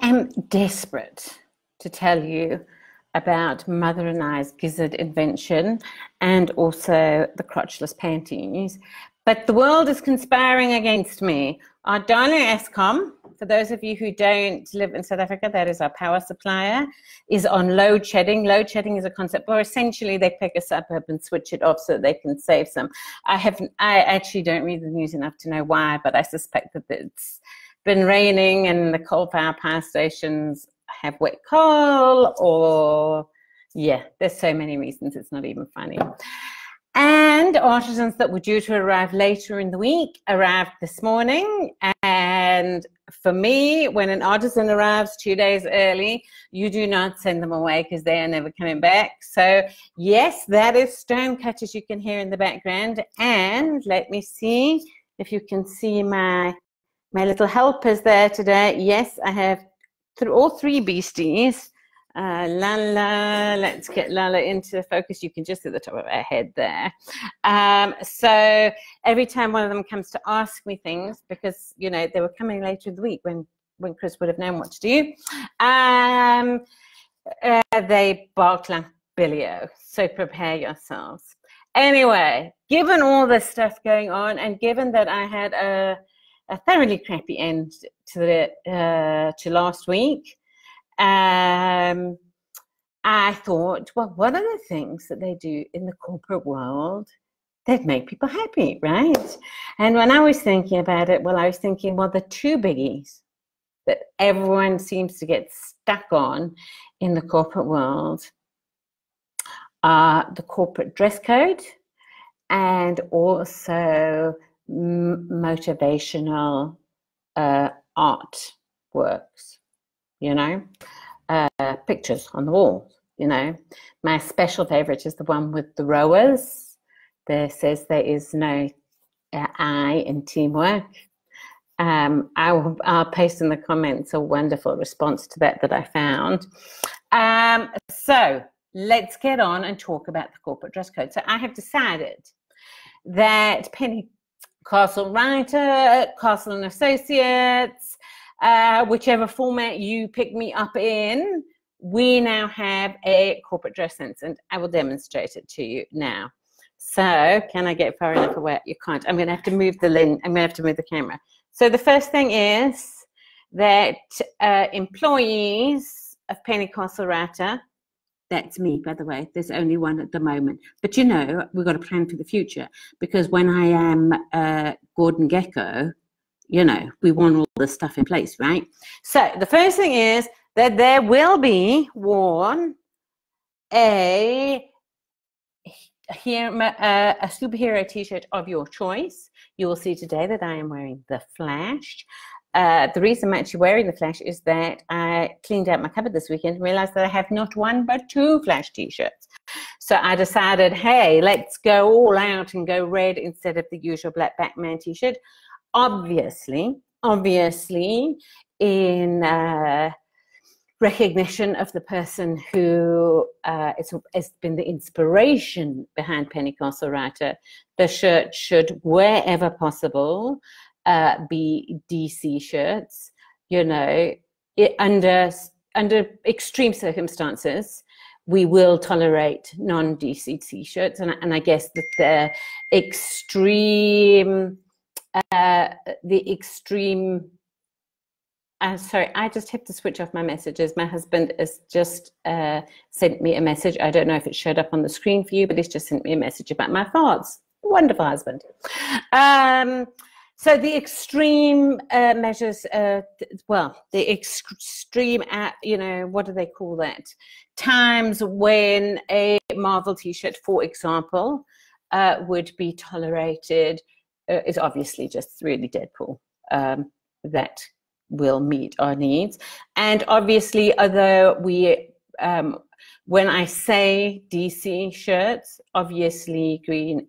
am desperate to tell you about Mother and I's gizzard invention and also the crotchless panties. But the world is conspiring against me. Our darling Eskom, for those of you who don't live in South Africa, that is our power supplier, is on load shedding. Load shedding is a concept where essentially they pick a suburb and switch it off so they can save some. I actually don't read the news enough to know why, but I suspect that it's been raining and the coal-fired power stations have wet coal, or yeah, there's so many reasons it's not even funny. And artisans that were due to arrive later in the week arrived this morning. And for me, when an artisan arrives 2 days early, you do not send them away because they are never coming back. So yes, that is stone cutters you can hear in the background. And let me see if you can see my little helpers there today. Yes, I have all three beasties. Lala, let's get Lala into focus. You can just see the top of her head there. So every time one of them comes to ask me things, because you know they were coming later in the week when Chris would have known what to do, they bark like Billy-O. So prepare yourselves. Anyway, given all this stuff going on, and given that I had a thoroughly crappy end to last week, I thought, well, what are the things that they do in the corporate world that make people happy, right? And when I was thinking about it, well, I was thinking, well, the two biggies that everyone seems to get stuck on in the corporate world are the corporate dress code and also motivational art works. You know, pictures on the walls, you know. My special favorite is the one with the rowers. There says there is no I in teamwork. I'll paste in the comments a wonderful response to that I found. So let's get on and talk about the corporate dress code. So I have decided that Penny Castle Writer, Castle and Associates, whichever format you pick me up in, we now have a corporate dress sense, and I will demonstrate it to you now. So can I get far enough away? You can't. I'm going to have to move the lens. I'm going to have to move the camera. So the first thing is that employees of Penny Castle Writer, that's me, by the way. There's only one at the moment. But, you know, we've got to plan for the future, because when I am Gordon Gecko, you know, we want all this stuff in place, right? So the first thing is that there will be worn a superhero t-shirt of your choice. You will see today that I am wearing the Flash. The reason I'm actually wearing the Flash is that I cleaned out my cupboard this weekend and realized that I have not one but two Flash t-shirts. So I decided, hey, let's go all out and go red instead of the usual black Batman t-shirt. Obviously, in recognition of the person who has been the inspiration behind Penny Castle Writer, the shirt should, wherever possible, be DC shirts. You know, under extreme circumstances, we will tolerate non-DC t-shirts, and I guess that the extreme. Sorry, I just have to switch off my messages. My husband has just sent me a message. I don't know if it showed up on the screen for you, but he's just sent me a message about my thoughts. Wonderful husband. So the extreme measures, well, the extreme, you know, what do they call that? Times when a Marvel t-shirt, for example, would be tolerated is obviously just really Deadpool. That will meet our needs. And obviously, although we, when I say DC shirts, obviously Green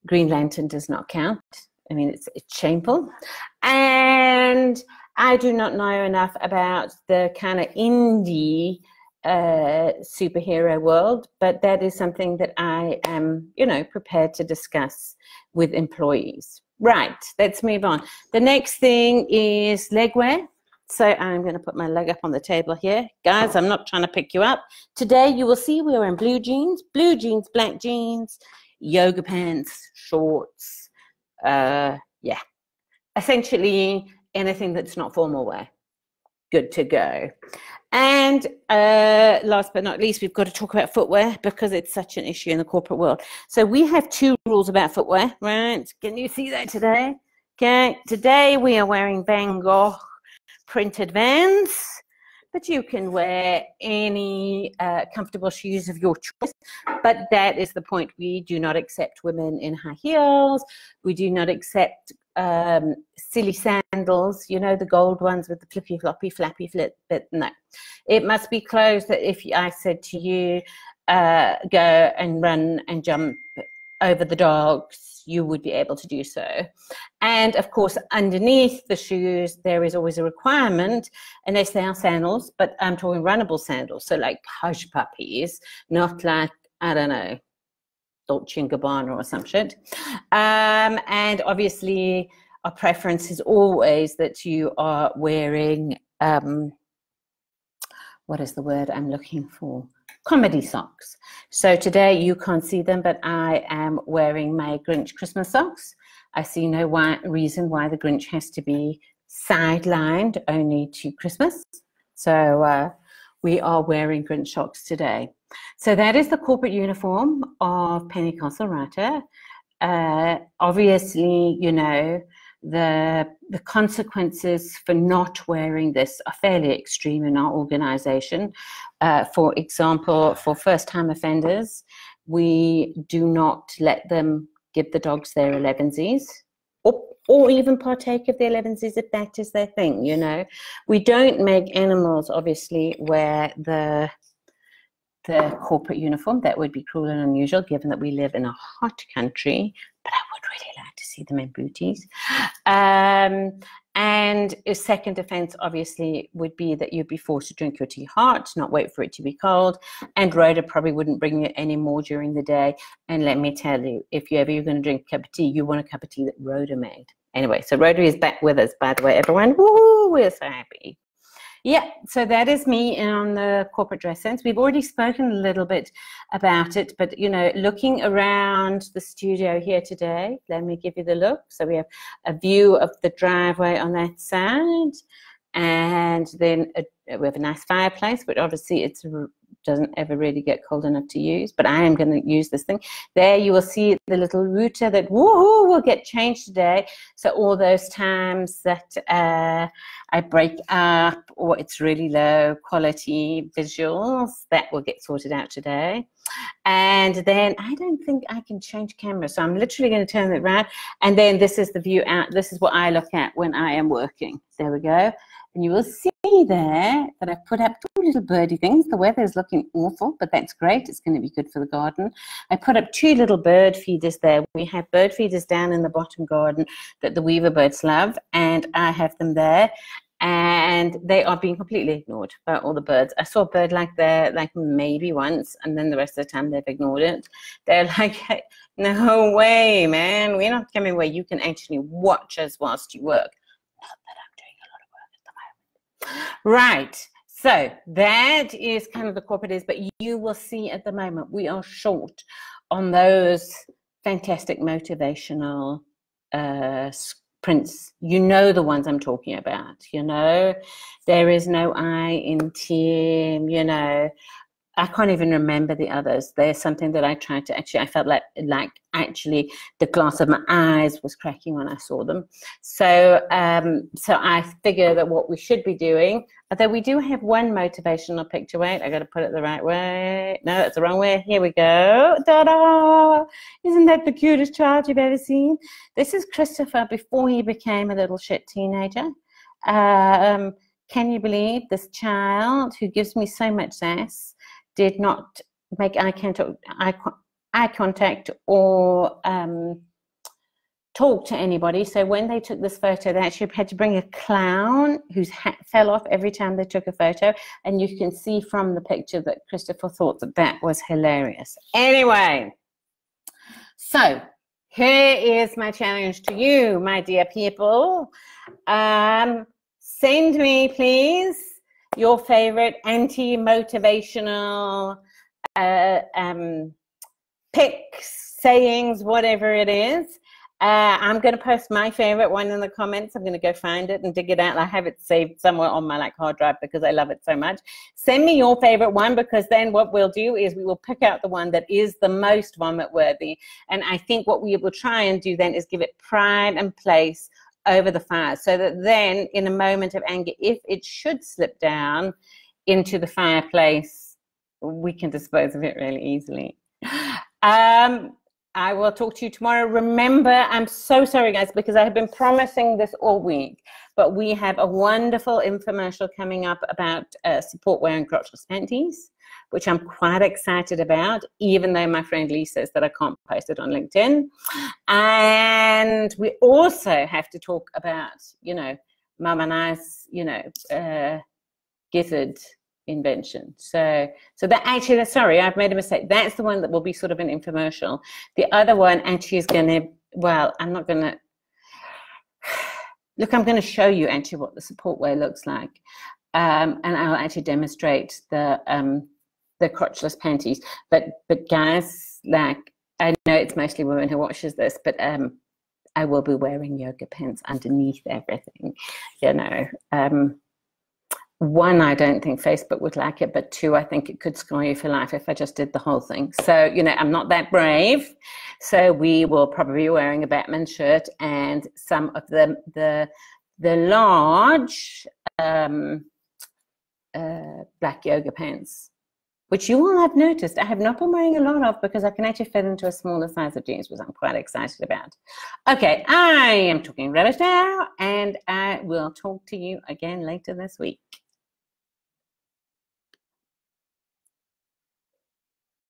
Lantern does not count. I mean, it's shameful. And I do not know enough about the kind of indie superhero world, but that is something that I am, you know, prepared to discuss with employees. Right, let's move on. The next thing is legwear. So I'm going to put my leg up on the table here. Guys, I'm not trying to pick you up. Today you will see we're wearing blue jeans, black jeans, yoga pants, shorts. Yeah. Essentially anything that's not formal wear. Good to go. And last but not least, we've got to talk about footwear because it's such an issue in the corporate world. So we have 2 rules about footwear, right? Can you see that today? Okay, today we are wearing Van Gogh printed Vans, but you can wear any comfortable shoes of your choice. But that is the point. We do not accept women in high heels. We do not accept silly sandals, you know, the gold ones with the flippy floppy flappy flip. But no, it must be clothes that if I said to you, go and run and jump over the dogs, you would be able to do so. And of course, underneath the shoes, there is always a requirement, unless they are sandals, but I'm talking runnable sandals. So like hush puppies, not like, I don't know, Dolce & Gabbana or some shit. And obviously, our preference is always that you are wearing, what is the word I'm looking for? Comedy socks. So today you can't see them, but I am wearing my Grinch Christmas socks. I see no reason why the Grinch has to be sidelined only to Christmas. So we are wearing Grinch socks today. So that is the corporate uniform of Penny Castle Writer. Obviously, you know, the consequences for not wearing this are fairly extreme in our organization. For example, for first-time offenders, we do not let them give the dogs their 11sies or even partake of the 11sies if that is their thing, you know. We don't make animals, obviously, wear the corporate uniform. That would be cruel and unusual given that we live in a hot country, but I would really like to see them in booties. And a second offense obviously would be that you'd be forced to drink your tea hot, not wait for it to be cold, and Rhoda probably wouldn't bring you any more during the day. And let me tell you, if you're going to drink a cup of tea, you want a cup of tea that Rhoda made. Anyway, so Rhoda is back with us, by the way, everyone. Woo, we're so happy. Yeah, so that is me on the corporate dress sense. We've already spoken a little bit about it, but, you know, looking around the studio here today, let me give you the look. So we have a view of the driveway on that side, and then we have a nice fireplace, but obviously it doesn't ever really get cold enough to use, but I am going to use this thing. There you will see the little router that will get changed today. So all those times that I break up or it's really low quality visuals, that will get sorted out today. And then I don't think I can change camera, so I'm literally going to turn it around, and then this is the view out. This is what I look at when I am working. There we go. And you will see there that I've put up 2 little birdie things. The weather is looking awful, but that's great. It's going to be good for the garden. I put up 2 little bird feeders there. We have bird feeders down in the bottom garden that the weaver birds love, and I have them there. And they are being completely ignored by all the birds. I saw a bird like there, like maybe once, and then the rest of the time they've ignored it. They're like, hey, no way, man. We're not coming where you can actually watch us whilst you work. Not that I'm doing a lot of work at the moment. Right. So that is kind of the corporate is, but you will see at the moment we are short on those fantastic motivational prints. You know the ones I'm talking about, you know. There is no I in team, you know. I can't even remember the others. There's something that I tried to actually, I felt like actually the glass of my eyes was cracking when I saw them. So so I figure that what we should be doing, although we do have one motivational picture. Wait, I got to put it the right way. No, that's the wrong way. Here we go. Ta-da! Isn't that the cutest child you've ever seen? This is Christopher before he became a little shit teenager. Can you believe this child who gives me so much sass did not make eye contact or talk to anybody. So when they took this photo, they actually had to bring a clown whose hat fell off every time they took a photo. And you can see from the picture that Christopher thought that that was hilarious. Anyway, so here is my challenge to you, my dear people. Send me, please, your favorite anti-motivational pics, sayings, whatever it is. I'm going to post my favorite one in the comments. I'm going to go find it and dig it out. I have it saved somewhere on my hard drive because I love it so much. Send me your favorite one, because then what we'll do is we will pick out the one that is the most vomit worthy. And I think what we will try and do then is give it pride and place over the fire, so that then in a moment of anger, if it should slip down into the fireplace, we can dispose of it really easily. I will talk to you tomorrow. Remember, I'm so sorry, guys, because I have been promising this all week, but we have a wonderful infomercial coming up about support wearing crotchless panties, which I'm quite excited about, even though my friend Lee says that I can't post it on LinkedIn. And we also have to talk about, you know, Mum and I's, you know, gizzard invention. So that actually, sorry, I've made a mistake. That's the one that will be sort of an infomercial. The other one actually is going to, well, I'm not going to, look, I'm going to show you actually what the support wear looks like. And I'll actually demonstrate the crotchless panties. But guys, like, I know it's mostly women who watches this, but I will be wearing yoga pants underneath everything, you know. One, I don't think Facebook would like it, but two, I think it could scar you for life if I just did the whole thing. So, you know, I'm not that brave. So we will probably be wearing a Batman shirt and some of the large black yoga pants, which you will have noticed I have not been wearing a lot of, because I can actually fit into a smaller size of jeans, which I'm quite excited about. Okay, I am talking rubbish now, and I will talk to you again later this week.